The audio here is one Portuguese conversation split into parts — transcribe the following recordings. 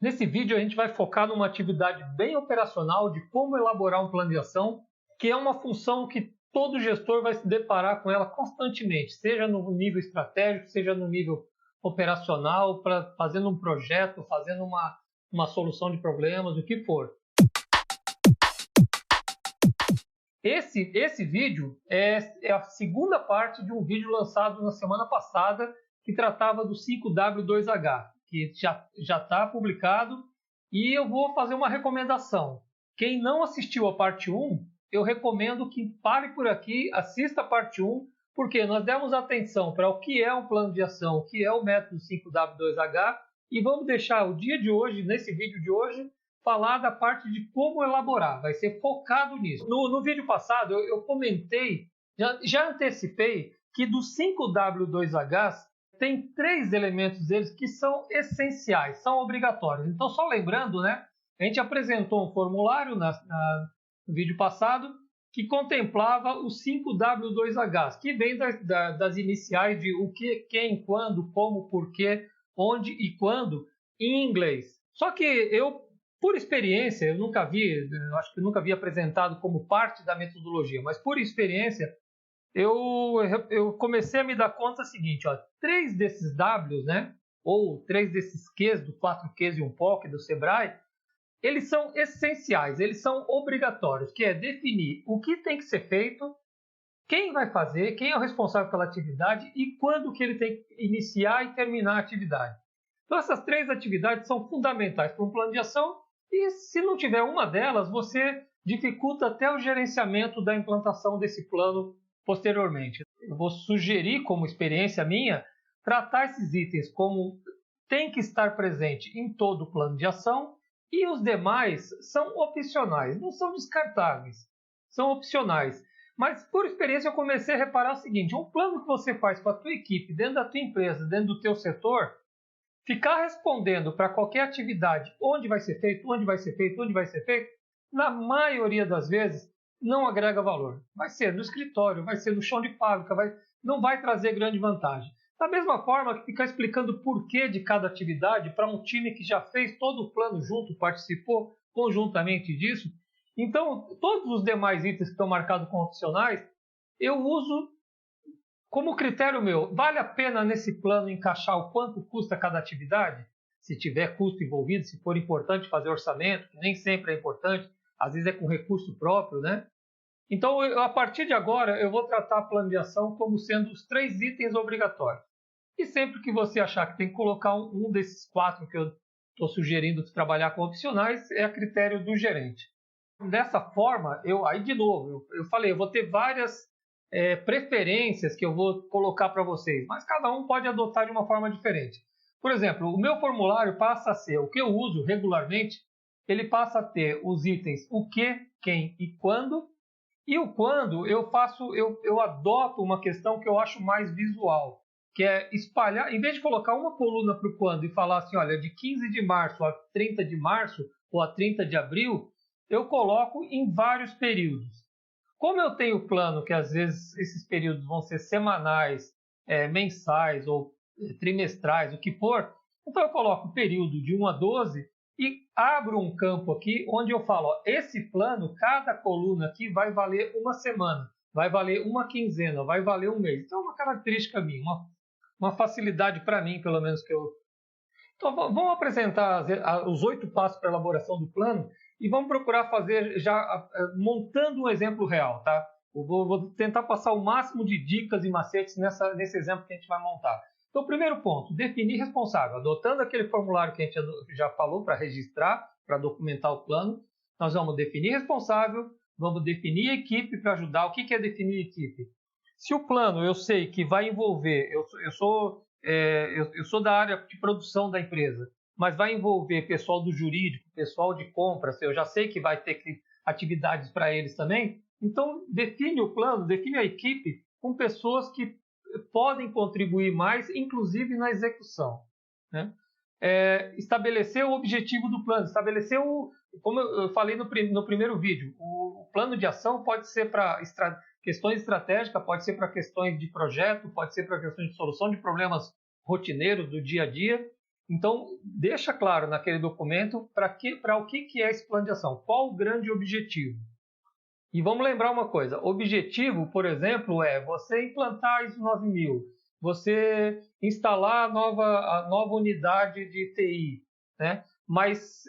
Nesse vídeo a gente vai focar numa atividade bem operacional de como elaborar um plano de ação, que é uma função que todo gestor vai se deparar com ela constantemente, seja no nível estratégico, seja no nível operacional, fazendo um projeto, fazendo uma solução de problemas, o que for. Esse vídeo é a segunda parte de um vídeo lançado na semana passada que tratava do 5W2H, que já está publicado, e eu vou fazer uma recomendação. Quem não assistiu a parte 1, eu recomendo que pare por aqui, assista a parte 1, porque nós demos atenção para o que é um plano de ação, o que é o método 5W2H, e vamos deixar o dia de hoje, nesse vídeo de hoje, falar da parte de como elaborar, vai ser focado nisso. No vídeo passado eu comentei, já antecipei que dos 5W2Hs tem 3 elementos deles que são essenciais, são obrigatórios. Então só lembrando, né, a gente apresentou um formulário no vídeo passado que contemplava os 5W2Hs, que vem das iniciais de o que, quem, quando, como, porquê, onde e quando em inglês. Só que eu, por experiência, eu acho que eu nunca vi apresentado como parte da metodologia, mas por experiência, eu comecei a me dar conta seguinte, 3 desses Ws, né, ou 3 desses Qs, do 4Qs e um POC do Sebrae, eles são essenciais, eles são obrigatórios, que é definir o que tem que ser feito, quem vai fazer, quem é o responsável pela atividade e quando que ele tem que iniciar e terminar a atividade. Então essas 3 atividades são fundamentais para um plano de ação e se não tiver uma delas, você dificulta até o gerenciamento da implantação desse plano posteriormente. Eu vou sugerir, como experiência minha, tratar esses itens como tem que estar presente em todo o plano de ação e os demais são opcionais, não são descartáveis, são opcionais. Mas por experiência eu comecei a reparar o seguinte, um plano que você faz com a tua equipe, dentro da tua empresa, dentro do teu setor, ficar respondendo para qualquer atividade onde vai ser feito, onde vai ser feito, onde vai ser feito, na maioria das vezes não agrega valor. Vai ser no escritório, vai ser no chão de fábrica, não vai trazer grande vantagem. Da mesma forma que ficar explicando o porquê de cada atividade para um time que já fez todo o plano junto, participou conjuntamente disso. Então, todos os demais itens que estão marcados como opcionais, eu uso como critério meu. Vale a pena nesse plano encaixar o quanto custa cada atividade? Se tiver custo envolvido, se for importante fazer orçamento, que nem sempre é importante, às vezes é com recurso próprio, né? Então, a partir de agora, eu vou tratar plano de ação como sendo os 3 itens obrigatórios. E sempre que você achar que tem que colocar um desses 4 que eu estou sugerindo de trabalhar com opcionais, é a critério do gerente. Dessa forma, eu falei, eu vou ter várias preferências que eu vou colocar para vocês, mas cada um pode adotar de uma forma diferente. Por exemplo, o meu formulário passa a ser, o que eu uso regularmente, ele passa a ter os itens o que, quem e quando, e o quando eu adoto uma questão que eu acho mais visual, que é espalhar, em vez de colocar uma coluna para o quando e falar assim, olha, de 15 de março a 30 de março ou a 30 de abril, eu coloco em vários períodos. Como eu tenho plano que às vezes esses períodos vão ser semanais, mensais ou trimestrais, o que for, então eu coloco o período de 1 a 12 e abro um campo aqui onde eu falo, esse plano, cada coluna aqui vai valer uma semana, vai valer uma quinzena, vai valer um mês. Então é uma característica minha, uma facilidade para mim, pelo menos que eu... Então vamos apresentar os 8 passos para a elaboração do plano e vamos procurar fazer já montando um exemplo real, tá? Eu vou tentar passar o máximo de dicas e macetes nesse exemplo que a gente vai montar. Então, primeiro ponto, definir responsável. Adotando aquele formulário que a gente já falou para registrar, para documentar o plano, nós vamos definir responsável, vamos definir equipe para ajudar. O que é definir equipe? Se o plano eu sei que vai envolver, eu sou da área de produção da empresa, mas vai envolver pessoal do jurídico, pessoal de compras, eu já sei que vai ter atividades para eles também, então define o plano, define a equipe com pessoas que podem contribuir mais, inclusive na execução, né? Estabelecer o objetivo do plano, como eu falei no primeiro vídeo, o plano de ação pode ser para questões estratégicas, pode ser para questões de projeto, pode ser para questões de solução de problemas rotineiros do dia a dia. Então, deixa claro naquele documento para o que é esse plano de ação, qual o grande objetivo. E vamos lembrar uma coisa, objetivo, por exemplo, é você implantar ISO 9000, você instalar a nova unidade de TI, né? Mas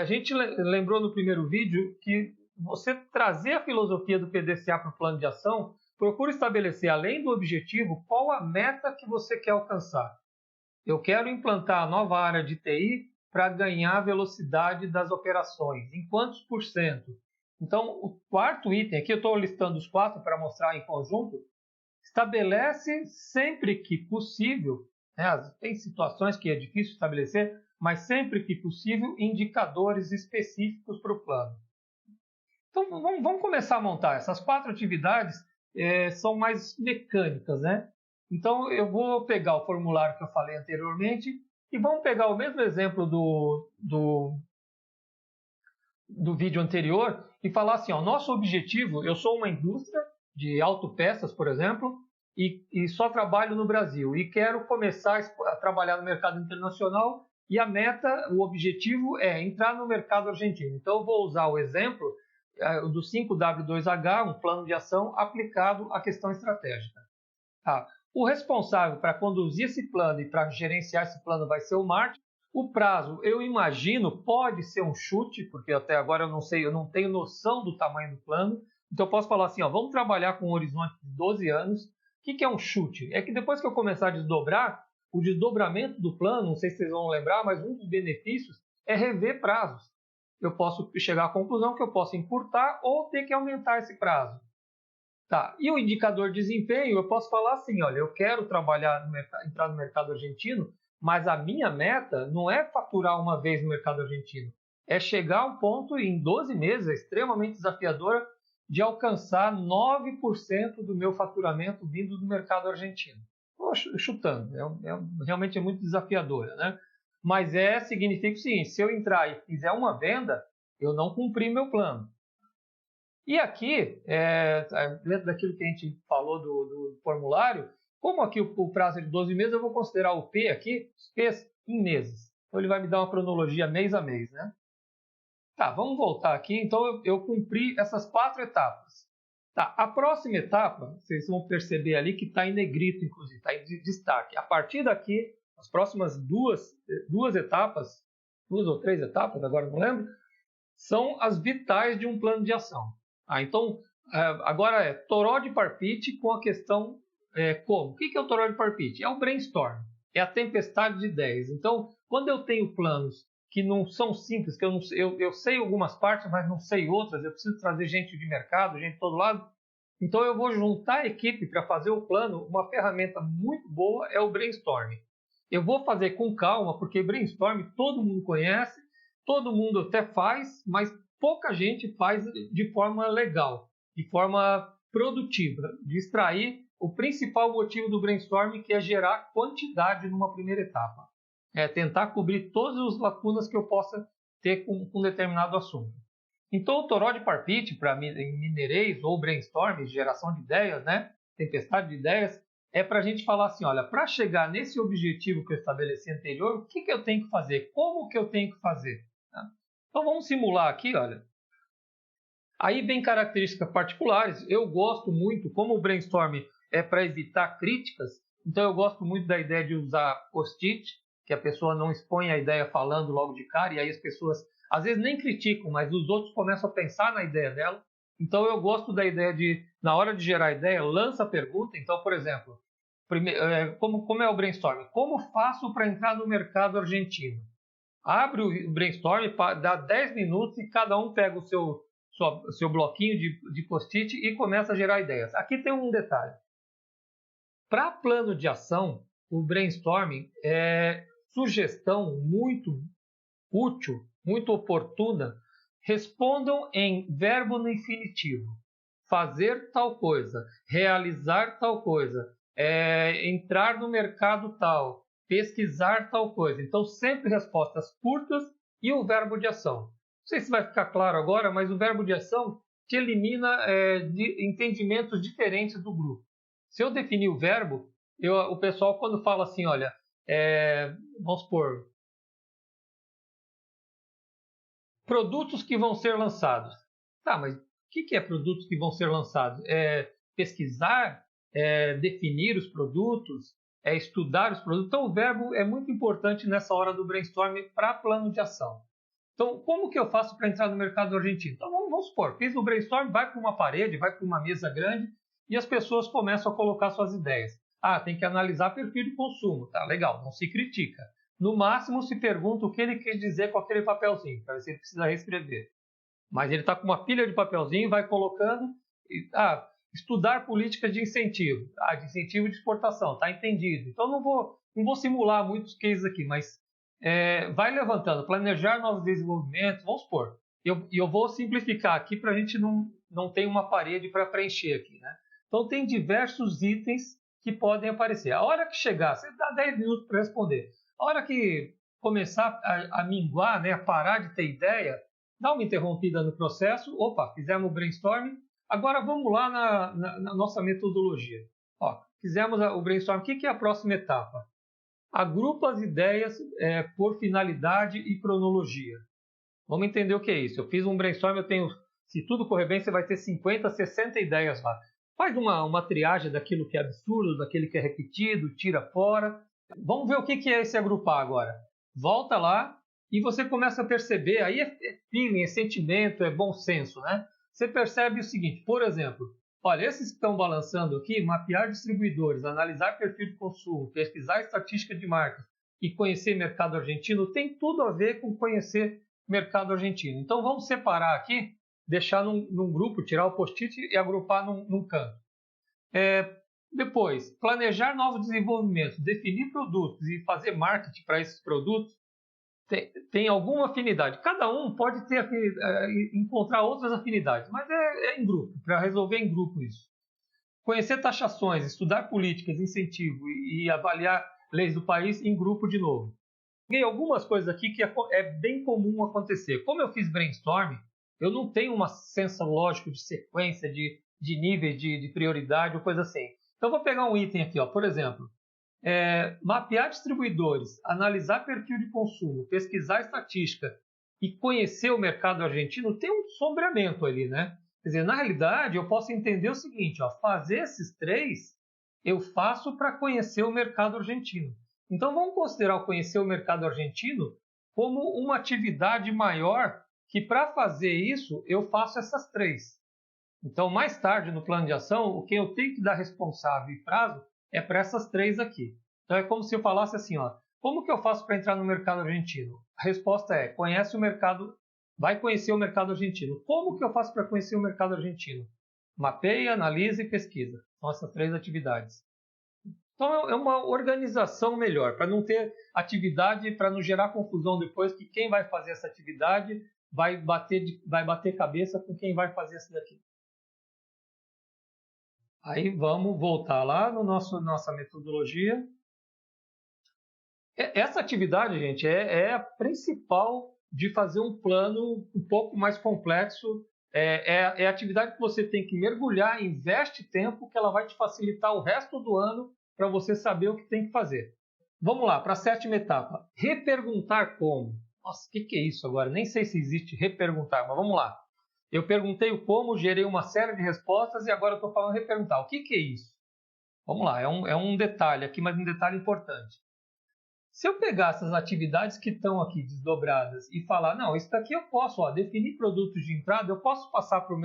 a gente lembrou no primeiro vídeo que você trazer a filosofia do PDCA para o plano de ação, procura estabelecer, além do objetivo, qual a meta que você quer alcançar. Eu quero implantar a nova área de TI para ganhar velocidade das operações. Em quantos por cento? Então, o quarto item, aqui eu estou listando os 4 para mostrar em conjunto, estabelece sempre que possível, né, tem situações que é difícil estabelecer, mas sempre que possível, indicadores específicos para o plano. Então, vamos começar a montar. Essas 4 atividades são mais mecânicas, né? Então, eu vou pegar o formulário que eu falei anteriormente e vamos pegar o mesmo exemplo do vídeo anterior e falar assim, ó, nosso objetivo, eu sou uma indústria de autopeças, por exemplo, e só trabalho no Brasil e quero começar a trabalhar no mercado internacional e a meta, o objetivo é entrar no mercado argentino. Então, eu vou usar o exemplo do 5W2H, um plano de ação aplicado à questão estratégica. Tá. O responsável para conduzir esse plano e para gerenciar esse plano vai ser o Martin. O prazo, eu imagino, pode ser um chute, porque até agora eu não sei, eu não tenho noção do tamanho do plano. Então eu posso falar assim, ó, vamos trabalhar com um horizonte de 12 anos. O que é um chute? É que depois que eu começar a desdobrar, o desdobramento do plano, não sei se vocês vão lembrar, mas um dos benefícios é rever prazos. Eu posso chegar à conclusão que eu posso encurtar ou ter que aumentar esse prazo. Tá. E o indicador de desempenho, eu posso falar assim, olha, eu quero entrar no mercado argentino, mas a minha meta não é faturar uma vez no mercado argentino, é chegar a um ponto em 12 meses, é extremamente desafiadora, de alcançar 9% do meu faturamento vindo do mercado argentino. Estou chutando, realmente é muito desafiadora, né? Mas significa o seguinte, se eu entrar e fizer uma venda, eu não cumpri meu plano. E aqui, dentro daquilo que a gente falou do formulário, como aqui o prazo é de 12 meses, eu vou considerar o P aqui, os P's, em meses. Então, ele vai me dar uma cronologia mês a mês, né? Tá, vamos voltar aqui. Então, eu cumpri essas 4 etapas. Tá, a próxima etapa, vocês vão perceber ali que está em negrito, inclusive, está em destaque. A partir daqui, as próximas duas etapas, 2 ou 3 etapas, agora não lembro, são as vitais de um plano de ação. Então, agora é toró de parpite com a questão como. O que é o toró de parpite? É o brainstorm, é a tempestade de ideias. Então, quando eu tenho planos que não são simples, que eu sei algumas partes, mas não sei outras, eu preciso trazer gente de mercado, gente de todo lado, então eu vou juntar a equipe para fazer o plano. Uma ferramenta muito boa é o brainstorm. Eu vou fazer com calma, porque brainstorm todo mundo conhece, todo mundo até faz, mas pouca gente faz de forma legal, de forma produtiva, de extrair o principal motivo do brainstorming, que é gerar quantidade numa primeira etapa. É tentar cobrir todas as lacunas que eu possa ter com um determinado assunto. Então, o toró de parpite, para minereis ou brainstorm, geração de ideias, né? Tempestade de ideias, é para a gente falar assim, olha, para chegar nesse objetivo que eu estabeleci anterior, o que eu tenho que fazer? Como que eu tenho que fazer? Então vamos simular aqui, olha. Aí vem características particulares. Eu gosto muito, como o brainstorm é para evitar críticas, então eu gosto muito da ideia de usar post-it, que a pessoa não expõe a ideia falando logo de cara, e aí as pessoas às vezes nem criticam, mas os outros começam a pensar na ideia dela. Então eu gosto da ideia de, na hora de gerar a ideia, lança a pergunta. Então, por exemplo, como é o brainstorm? Como faço para entrar no mercado argentino? Abre o brainstorm, dá 10 minutos e cada um pega o seu bloquinho de post-it e começa a gerar ideias. Aqui tem um detalhe. Para plano de ação, o brainstorming é sugestão muito útil, muito oportuna. Respondam em verbo no infinitivo. Fazer tal coisa, realizar tal coisa, entrar no mercado tal, pesquisar tal coisa. Então, sempre respostas curtas e o verbo de ação. Não sei se vai ficar claro agora, mas o verbo de ação te elimina entendimentos diferentes do grupo. Se eu definir o verbo, o pessoal quando fala assim, olha, vamos supor, produtos que vão ser lançados. Tá, mas o que é produtos que vão ser lançados? É pesquisar, definir os produtos, estudar os produtos. Então, o verbo é muito importante nessa hora do brainstorming para plano de ação. Então, como que eu faço para entrar no mercado argentino? Então, vamos supor, fiz o brainstorm, vai para uma parede, vai para uma mesa grande e as pessoas começam a colocar suas ideias. Ah, tem que analisar perfil de consumo. Tá, legal, não se critica. No máximo, se pergunta o que ele quis dizer com aquele papelzinho, para ver se ele precisa reescrever. Mas ele está com uma pilha de papelzinho, vai colocando. Estudar políticas de incentivo. De incentivo de exportação, está entendido. Então, não vou simular muitos cases aqui, mas vai levantando. Planejar novos desenvolvimentos, vamos supor. Eu vou simplificar aqui para a gente não ter uma parede para preencher aqui, né? Então, tem diversos itens que podem aparecer. A hora que chegar, você dá 10 minutos para responder. A hora que começar a minguar, né, a parar de ter ideia, dá uma interrompida no processo. Opa, fizemos o brainstorming. Agora vamos lá na nossa metodologia. Fizemos o brainstorming. O que é a próxima etapa? Agrupa as ideias por finalidade e cronologia. Vamos entender o que é isso. Eu fiz um brainstorming, se tudo correr bem, você vai ter 50, 60 ideias lá. Faz uma triagem daquilo que é absurdo, daquilo que é repetido, tira fora. Vamos ver o que é esse agrupar agora. Volta lá e você começa a perceber, aí é feeling, é sentimento, é bom senso, né? Você percebe o seguinte, por exemplo, olha, esses que estão balançando aqui, mapear distribuidores, analisar perfil de consumo, pesquisar estatística de marcas e conhecer mercado argentino, tem tudo a ver com conhecer mercado argentino. Então vamos separar aqui, deixar num grupo, tirar o post-it e agrupar num canto. Depois, planejar novos desenvolvimentos, definir produtos e fazer marketing para esses produtos tem alguma afinidade. Cada um pode encontrar outras afinidades, mas é em grupo, para resolver em grupo isso. Conhecer taxações, estudar políticas, incentivo e avaliar leis do país em grupo de novo. Peguei algumas coisas aqui que é bem comum acontecer. Como eu fiz brainstorming, eu não tenho uma senso lógico de sequência, de níveis de prioridade ou coisa assim. Então, vou pegar um item aqui, por exemplo, mapear distribuidores, analisar perfil de consumo, pesquisar estatística e conhecer o mercado argentino, tem um sombreamento ali, né? Quer dizer, na realidade, eu posso entender o seguinte, fazer esses três, eu faço para conhecer o mercado argentino. Então, vamos considerar o conhecer o mercado argentino como uma atividade maior que, para fazer isso, eu faço essas três. Então, mais tarde, no plano de ação, o que eu tenho que dar responsável e prazo é para essas três aqui. Então, é como se eu falasse assim, como que eu faço para entrar no mercado argentino? A resposta é, conhece o mercado, vai conhecer o mercado argentino. Como que eu faço para conhecer o mercado argentino? Mapeia, analisa e pesquisa. São essas três atividades. Então, é uma organização melhor, para não ter atividade, para não gerar confusão depois, que quem vai fazer essa atividade vai bater cabeça com quem vai fazer essa daqui. Aí vamos voltar lá no nossa metodologia. Essa atividade, gente, é a principal de fazer um plano um pouco mais complexo. É a atividade que você tem que mergulhar, investe tempo, que ela vai te facilitar o resto do ano para você saber o que tem que fazer. Vamos lá, para a sétima etapa. Reperguntar como. Nossa, o que é isso agora? Nem sei se existe reperguntar, mas vamos lá. Eu perguntei o como, gerei uma série de respostas e agora estou falando reperguntar. O que é isso? Vamos lá, é um detalhe aqui, mas um detalhe importante. Se eu pegar essas atividades que estão aqui desdobradas e falar, não, isso daqui eu posso, definir produtos de entrada, eu posso passar para o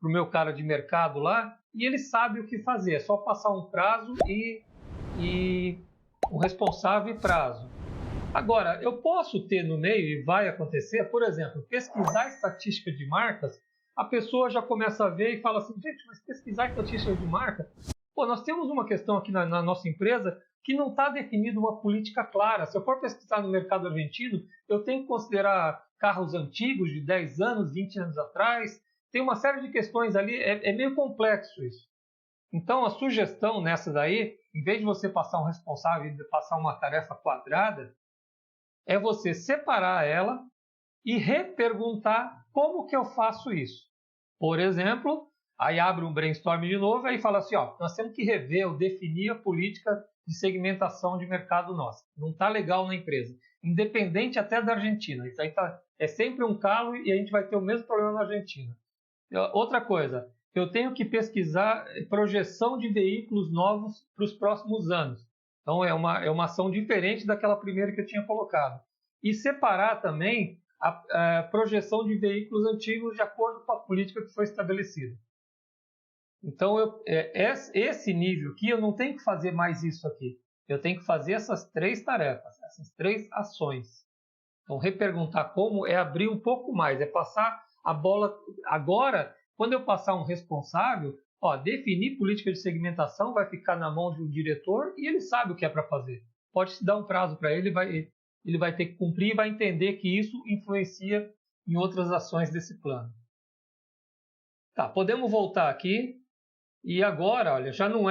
meu cara de mercado lá e ele sabe o que fazer. É só passar um prazo e o responsável e prazo. Agora, eu posso ter no meio, e vai acontecer, por exemplo, pesquisar estatística de marcas, a pessoa já começa a ver e fala assim, gente, mas pesquisar estatística de marca? Nós temos uma questão aqui na nossa empresa que não está definida uma política clara. Se eu for pesquisar no mercado argentino, eu tenho que considerar carros antigos de 10 anos, 20 anos atrás. Tem uma série de questões ali, é meio complexo isso. Então, a sugestão nessa daí, em vez de você passar um responsável e passar uma tarefa quadrada, é você separar ela e reperguntar como que eu faço isso. Por exemplo, Aí abre um brainstorm de novo e fala assim, ó, nós temos que rever ou definir a política de segmentação de mercado nossa. Não está legal na empresa. Independente até da Argentina. Isso aí é sempre um calo e a gente vai ter o mesmo problema na Argentina. Outra coisa, eu tenho que pesquisar projeção de veículos novos para os próximos anos. Então é uma ação diferente daquela primeira que eu tinha colocado. E separar também a projeção de veículos antigos de acordo com a política que foi estabelecida. Então, esse nível aqui, eu não tenho que fazer mais isso aqui. Eu tenho que fazer essas 3 tarefas, essas 3 ações. Então, reperguntar como é abrir um pouco mais, é passar a bola. Agora, quando eu passar um responsável, definir política de segmentação vai ficar na mão de um diretor e ele sabe o que é para fazer. Pode se dar um prazo para ele, ele vai ter que cumprir e vai entender que isso influencia em outras ações desse plano. Tá, podemos voltar aqui. E agora, olha, já não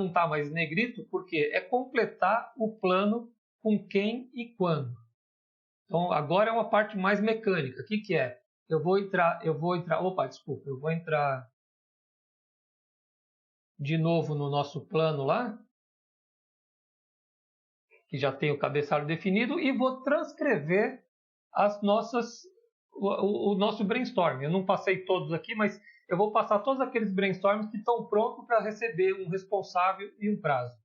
está mais negrito, porque é completar o plano com quem e quando. Então, agora é uma parte mais mecânica. O que é? Eu vou entrar de novo no nosso plano lá, que já tem o cabeçalho definido, e vou transcrever o nosso brainstorm. Eu não passei todos aqui, mas eu vou passar todos aqueles brainstorms que estão prontos para receber um responsável e um prazo.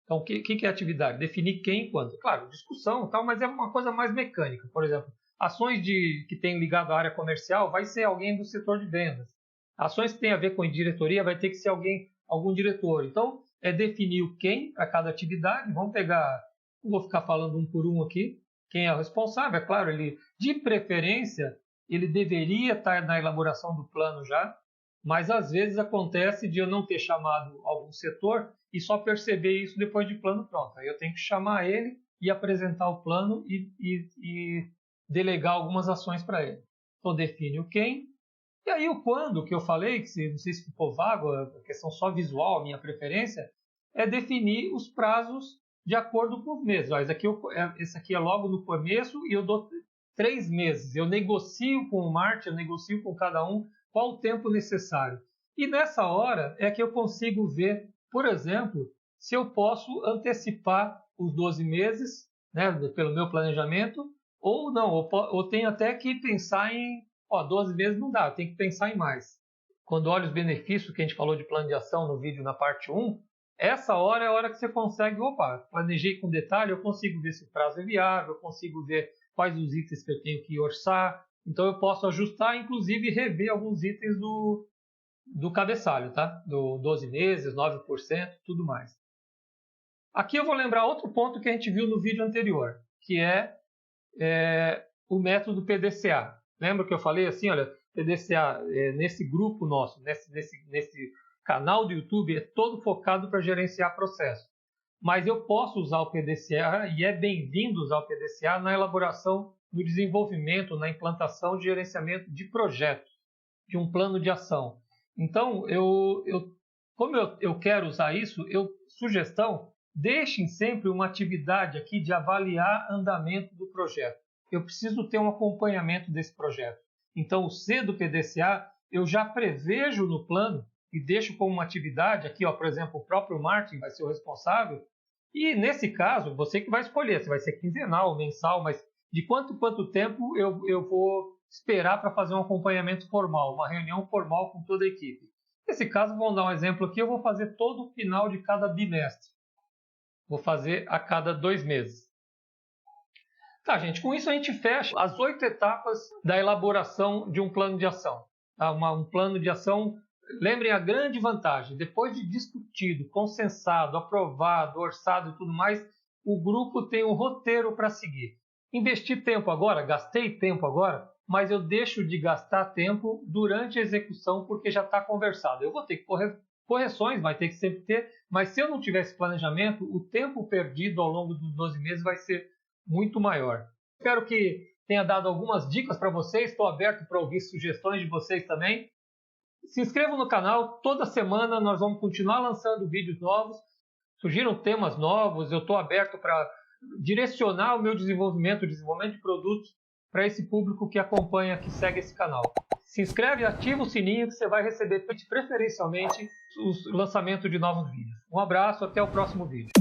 Então, o que é atividade? Definir quem e quando. Claro, discussão e tal, mas é uma coisa mais mecânica. Por exemplo, ações que têm ligado à área comercial vai ser alguém do setor de vendas. Ações que têm a ver com diretoria vai ter que ser algum diretor. Então, é definir o quem para cada atividade. Vamos pegar, não vou ficar falando um por um aqui, quem é o responsável. É claro, ele, de preferência, ele deveria estar na elaboração do plano já, mas às vezes acontece de eu não ter chamado algum setor e só perceber isso depois de plano pronto. Aí eu tenho que chamar ele e apresentar o plano e delegar algumas ações para ele. Então define o quem, e aí o quando, que eu falei, que não sei se ficou vago, a questão só visual, a minha preferência, é definir os prazos de acordo com os meses. Esse aqui é logo no começo e eu dou 3 meses. Eu negocio com o Marte, eu negocio com cada um qual o tempo necessário. E nessa hora é que eu consigo ver, por exemplo, se eu posso antecipar os 12 meses, né, pelo meu planejamento, ou não, ou tenho até que pensar em 12 meses não dá, eu tenho que pensar em mais. Quando olha os benefícios que a gente falou de plano de ação no vídeo na parte 1, essa hora é a hora que você consegue, planejei com detalhe, eu consigo ver se o prazo é viável, eu consigo ver quais os itens que eu tenho que orçar, então eu posso ajustar, inclusive rever alguns itens do cabeçalho, tá? Do 12 meses, 9%, tudo mais. Aqui eu vou lembrar outro ponto que a gente viu no vídeo anterior, que é o método PDCA. Lembra que eu falei assim, olha, PDCA nesse grupo nosso, nesse canal do YouTube é todo focado para gerenciar processo. Mas eu posso usar o PDCA e é bem-vindo usar o PDCA na elaboração, no desenvolvimento, na implantação de gerenciamento de projetos, de um plano de ação. Então, como eu quero usar isso, sugestão, deixem sempre uma atividade aqui de avaliar andamento do projeto. Eu preciso ter um acompanhamento desse projeto. Então, o C do PDCA, eu já prevejo no plano e deixo como uma atividade, aqui, por exemplo, o próprio Martin vai ser o responsável, e nesse caso, você que vai escolher, se vai ser quinzenal, mensal, mas de quanto tempo eu vou esperar para fazer um acompanhamento formal, uma reunião formal com toda a equipe. Nesse caso, vamos dar um exemplo aqui, eu vou fazer todo o final de cada bimestre. Vou fazer a cada 2 meses. Tá, gente, com isso a gente fecha as 8 etapas da elaboração de um plano de ação. Tá? Um plano de ação, lembrem a grande vantagem, depois de discutido, consensado, aprovado, orçado e tudo mais, o grupo tem um roteiro para seguir. Investir tempo agora, gastei tempo agora, mas eu deixo de gastar tempo durante a execução porque já está conversado. Eu vou ter que correções, vai ter que sempre ter, mas se eu não tivesse planejamento, o tempo perdido ao longo dos 12 meses vai ser muito maior. Espero que tenha dado algumas dicas para vocês, estou aberto para ouvir sugestões de vocês também. Se inscrevam no canal, toda semana nós vamos continuar lançando vídeos novos, surgiram temas novos, eu estou aberto para direcionar o meu desenvolvimento de produtos para esse público que acompanha, que segue esse canal. Se inscreve e ativa o sininho que você vai receber preferencialmente o lançamento de novos vídeos. Um abraço, até o próximo vídeo.